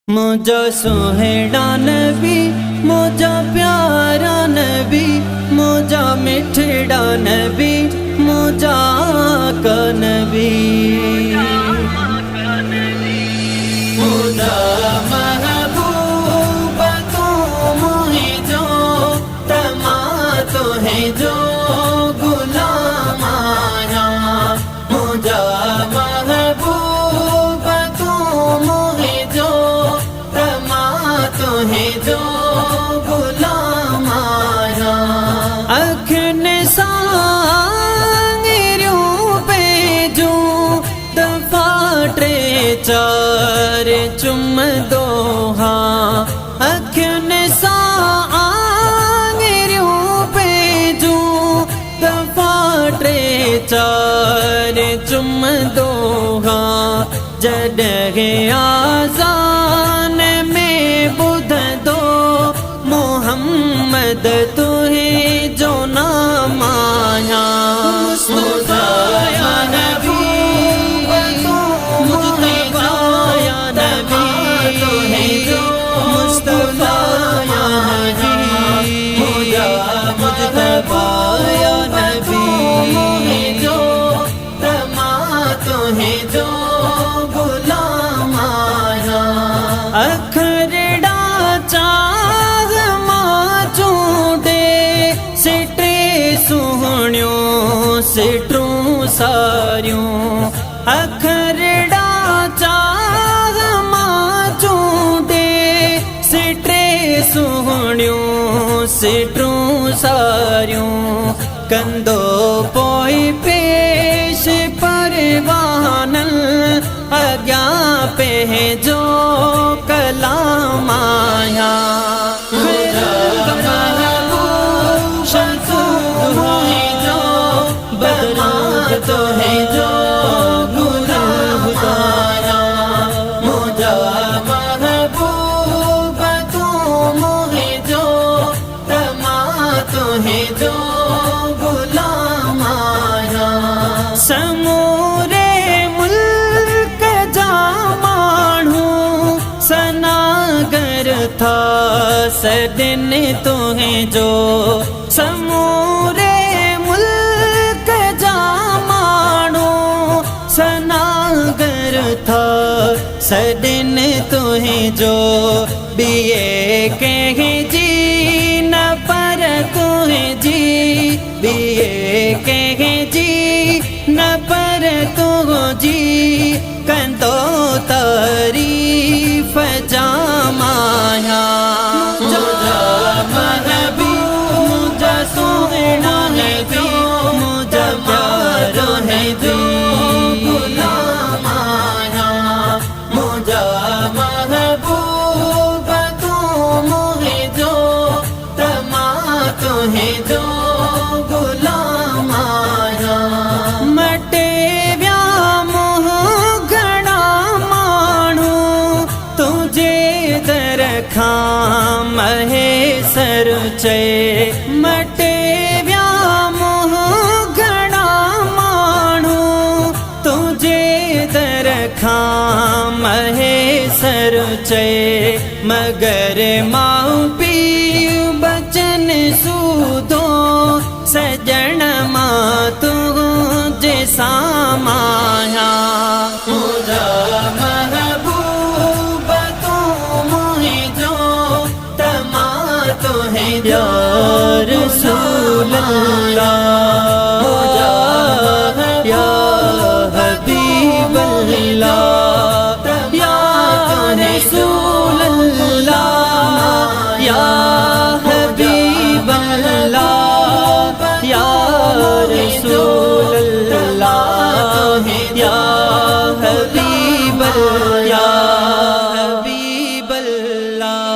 मुझा सोहेड़ा नबी, मुझा प्यारा नबी, मुझा मिठड़ा नबी, मुझा का नबी, मुझा महबूब तू मुही जो तमा तो है जो गुलाम आया, मुझा महबूब तू मुही जो तमा तो है जो गुलाम आया। अखने सांगिरों पे जो दफाटे चार चुम दो हाँ, अखने सांगिरों पे जो दफाटे चार चुम दो हाँ, जडगे आज़ान में बुध दो मोहम्मद तुहे जो नाम आया। मुस्तफा या नबी, मुस्तफा या नबी, तुहे जो मुस्तफा या नबी, मुस्तफा या नबी, जो तमा तुहे जो गुलाम आया। अखरड़ा चाह माचूडे सिटे सुहणियों सिटरूं सारियों, अखरड़ा चाह माचूडे सिटे सुहणियों सिटरूं सारियों, कंदो पोई पेश परवानल अग्या पे जो कलाम आया। तो है जो गुलाम आया, मुझा महबूब तू मुहे जो तमा तो है जो गुलाम आया। समूरे मुल्क जामाणू सनागर था सदिन तुहे जो, समूरे मुल्क जामाणू सनागर था सदिन तुहे जो, बिये कह जी न पर तुहे जी, बिये कह जी न पर तू जी, कंदो तारीफ जामाया। मुझा महबूब मुझा सोहना है जो, मुझा प्यारा है जो गुलाम आया। मुझा महबूब तू मुहे जो तमा तो है जो गुलाम आया। मटे व्या मोह घड़ा माणू तुझे दरखा महे सर चे, मटे व्या मोह घड़ा माणू तुझे दरखा महे सर चे, मगर माऊ पी बचन सूदो सजन मां तुझे सामाया। मुझा महबूब तू मुहे जो तमा तो है जो